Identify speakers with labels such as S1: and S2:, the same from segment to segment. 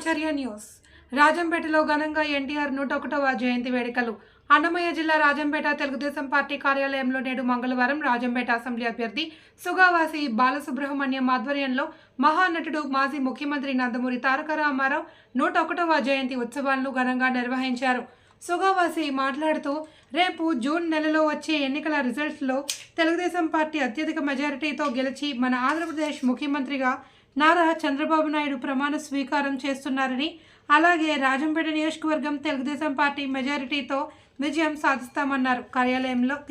S1: బ్రహ్మచర్య న్యూస్. రాజంపేటలో ఘనంగా ఎన్టీఆర్ 101వ జయంతి వేడుకలు. అన్నమయ్య జిల్లా రాజంపేట తెలుగుదేశం పార్టీ కార్యాలయంలో నేడు మంగళవారం రాజంపేట అసెంబ్లీ అభ్యర్థి సుగావాసి బాలసుబ్రహ్మణ్యం ఆధ్వర్యంలో మహానటుడు మాజీ ముఖ్యమంత్రి నందమూరి తారక రామారావు 101వ జయంతి ఉత్సవాలను ఘనంగా నిర్వహించారు. సుగావాసి మాట్లాడుతూ, రేపు జూన్ నెలలో వచ్చే ఎన్నికల రిజల్ట్స్లో తెలుగుదేశం పార్టీ అత్యధిక మెజారిటీతో గెలిచి మన ఆంధ్రప్రదేశ్ ముఖ్యమంత్రిగా నారా చంద్రబాబు నాయుడు ప్రమాణ స్వీకారం చేస్తున్నారని, అలాగే రాజంపేట నియోజకవర్గం తెలుగుదేశం పార్టీ మెజారిటీతో విజయం సాధిస్తామన్నారు.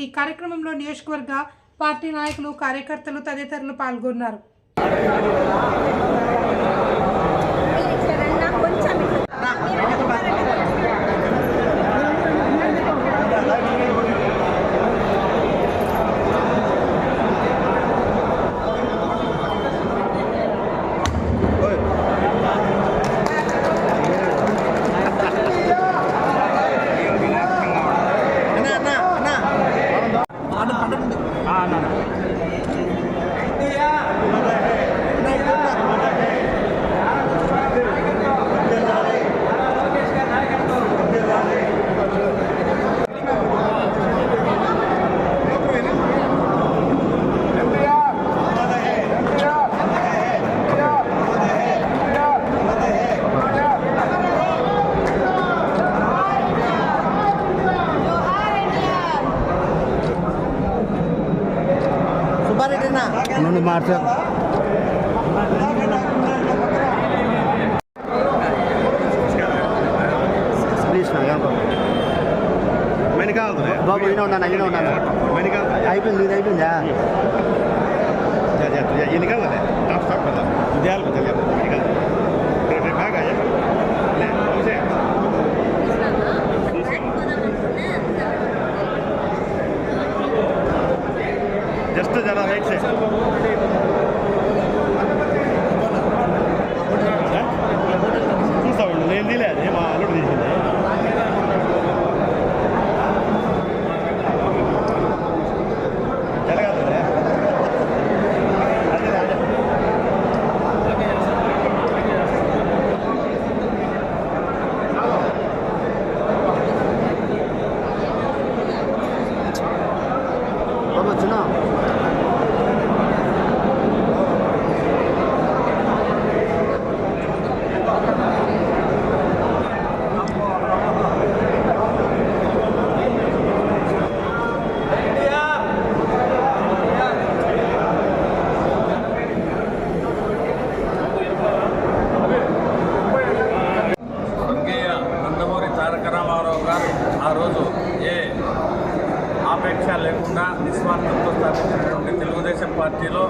S1: ఈ కార్యక్రమంలో నియోజకవర్గ పార్టీ నాయకులు, కార్యకర్తలు తదితరులు పాల్గొన్నారు.
S2: నుండి మార్చ బాబు ఈయన ఉన్నాను అయిపోయింది ఇది అయిపోయిందా
S3: జస్ట్ జరా రైట్ సైడ్ చూస్తామండి నేను తీలేదు మా అల్లుడు తీసింది జరగాలి అదే రాజా
S2: బాబు వచ్చిన
S4: ఆ రోజు ఏ ఆపేక్ష లేకుండా నిస్వార్థంతో స్థాపించినటువంటి తెలుగుదేశం పార్టీలో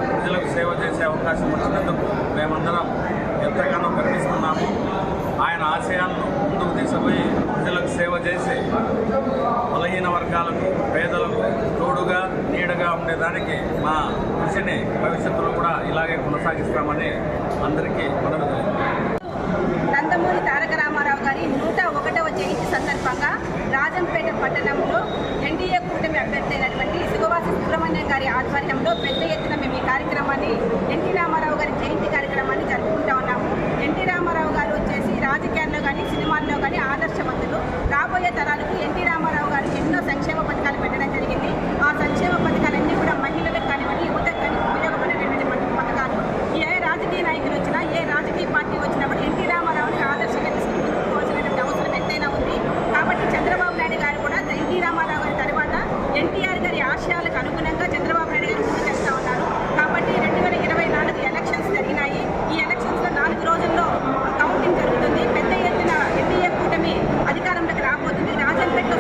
S4: ప్రజలకు సేవ చేసే అవకాశం వచ్చినందుకు మేమందరం ఎంతగానో గర్విస్తున్నాము. ఆయన ఆశయాలను ముందుకు తీసుకుపోయి ప్రజలకు సేవ చేసి బలహీన వర్గాలకు, పేదలకు తోడుగా నీడగా ఉండేదానికి మా కృషిని భవిష్యత్తులో కూడా ఇలాగే కొనసాగిస్తామని అందరికీ మనవి.
S5: నందమూరి తారక రామారావు గారి 101వ జయంతి సందర్భంగా రాజంపేట పట్టణంలో ఎన్డీఏ కూటమి అభ్యర్థి అయినటువంటి సుగవాసి సుబ్రహ్మణ్యం గారి ఆధ్వర్యంలో పెద్ద ఎత్తున మేము ఈ కార్యక్రమాన్ని, ఎన్టీ రామారావు గారి జయంతి కార్యక్రమాన్ని జరుపుకుంటా ఉన్నాము. ఎన్టీ రామారావు గారు వచ్చేసి రాజకీయాల్లో కానీ సినిమాల్లో కానీ ఆదర్శవంతులు. రాబోయే తరాలకు ఎన్టీ రామారావు గారు ఎన్నో సంక్షేమ పథకాలు పెట్టడం జరిగింది. ఆ సంక్షేమ పథకాలన్నీ కూడా మహిళలకు కానివ్వండి, యువతకు కానీ ఉపయోగపడేటటువంటి పథకాలు. ఏ రాజకీయ నాయకులు వచ్చినా, ఏ రాజకీయ పార్టీ వచ్చినప్పుడు ఎన్టీ రామారావుని ఆదర్శంగా తీసుకుపోవాల్సినటువంటి అవసరం ఎంతైనా ఉంది. కాబట్టి చంద్రబాబు నాయుడు గారు కూడా ఎన్టీ రామారావు గారి తర్వాత ఎన్టీఆర్ గారి ఆశయాలకు అనుగుణంగా చంద్రబాబు నాయుడు గారు ముందుకు చేస్తూ ఉన్నారు. కాబట్టి 2024 ఎలక్షన్స్ జరిగినాయి. ఈ ఎలక్షన్స్లో 4 రోజుల్లో కౌంటింగ్ జరుగుతుంది. పెద్ద ఎత్తున ఎన్డీఏ కూటమి అధికారంలోకి రాబోతుంది. రాజంపేటలో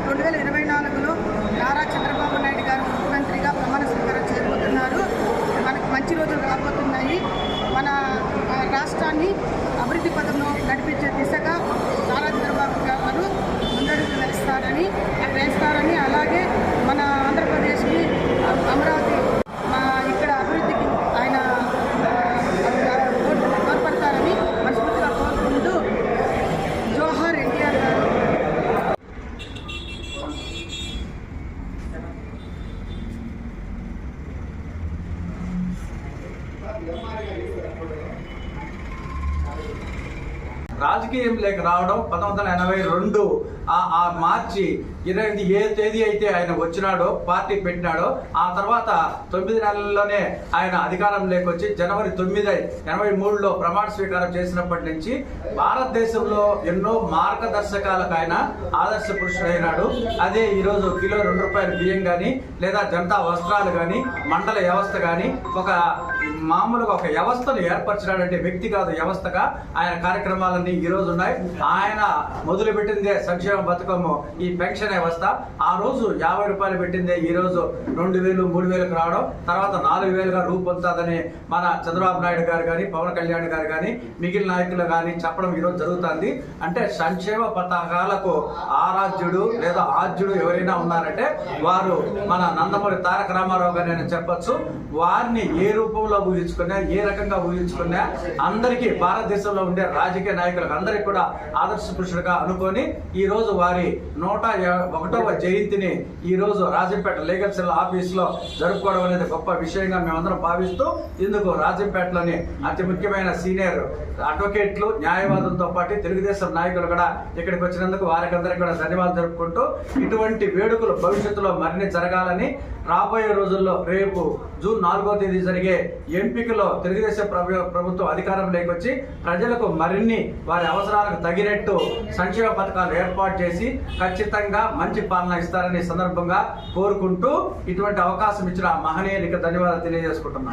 S6: 2024లో నారా చంద్రబాబు నాయుడు గారు ముఖ్యమంత్రిగా ప్రమాణ స్వీకారం చేయబోతున్నారు. మనకు మంచి రోజులు రాబోతున్నాయి. మన రాష్ట్రాన్ని అభివృద్ధి పథంలో నడిపించే దిశగా నారా చంద్రబాబు గారు ముందడుగు వేస్తారని అలాగే మన ఆంధ్రప్రదేశ్కి అమరావతి ఇక్కడ అభివృద్ధికి ఆయన తోడ్పడతారని మనస్ఫూర్తిగా కోరుకుంటూ జోహార్ ఎన్టీఆర్ గారు.
S7: రాజకీయంలోకి రావడం 1982 ఆ మార్చి 28 ఏ తేదీ అయితే ఆయన వచ్చినాడో పార్టీ పెట్టినాడో ఆ తర్వాత 9 నెలల్లోనే ఆయన అధికారంలోకి వచ్చి జనవరి 9, 83లో ప్రమాణ స్వీకారం చేసినప్పటి నుంచి భారతదేశంలో ఎన్నో మార్గదర్శకాలకు ఆయన ఆదర్శ పురుషుడైనాడు. అదే ఈరోజు కిలో ₹2 బియ్యం కానీ లేదా జనతా వస్త్రాలు కానీ మండల వ్యవస్థ కానీ మామూలుగా ఒక వ్యవస్థను ఏర్పరచడాడంటే వ్యక్తి కాదు వ్యవస్థగా ఆయన కార్యక్రమాలన్నీ ఈ రోజు ఉన్నాయి. ఆయన మొదలుపెట్టిందే సంక్షేమ పథకము ఈ పెన్షన్ వ్యవస్థ. ఆ రోజు ₹50 పెట్టిందే ఈ రోజు 2000, 3000కు రావడం, తర్వాత 4000గా రూపొందుతుందని మన చంద్రబాబు నాయుడు గారు కానీ పవన్ కళ్యాణ్ గారు కానీ మిగిలిన నాయకులు కానీ చెప్పడం ఈరోజు జరుగుతుంది. అంటే సంక్షేమ పథకాలకు ఆరాధ్యుడు లేదా ఆద్యుడు ఎవరైనా ఉన్నారంటే వారు మన నందమూరి తారక రామారావు గారు నేను చెప్పొచ్చు. వారిని ఏ రూపంలో ఊహించుకున్నా ఏ రకంగా ఊహించుకున్నా అందరికీ భారతదేశంలో ఉండే రాజకీయ నాయకులకు అందరికీ కూడా ఆదర్శ పురుషుడిగా అనుకొని ఈ రోజు వారి 101వ జయంతిని ఈ రోజు రాజంపేట లీగల్ సెల్ ఆఫీసులో జరుపుకోవడం అనేది గొప్ప విషయంగా మేమందరం భావిస్తూ ఇందుకు రాజంపేటలోని అతి ముఖ్యమైన సీనియర్ అడ్వకేట్లు న్యాయవాదులతో పాటు తెలుగుదేశం నాయకులు కూడా ఇక్కడికి వచ్చినందుకు వారికి అందరికీ కూడా ధన్యవాదాలు జరుపుకుంటూ ఇటువంటి వేడుకలు భవిష్యత్తులో మరిన్ని జరగాలని రాబోయే రోజుల్లో రేపు జూన్ 4వ తేదీ జరిగే ఎంపికలో తెలుగుదేశం ప్రభుత్వం అధికారంలోకి వచ్చి ప్రజలకు మరిన్ని వారి అవసరాలకు తగినట్టు సంక్షేమ పథకాలు ఏర్పాటు చేసి ఖచ్చితంగా మంచి పాలన ఇస్తారని సందర్భంగా కోరుకుంటూ ఇటువంటి అవకాశం ఇచ్చిన మహనీయునికి ధన్యవాదాలు తెలియజేసుకుంటున్నాను.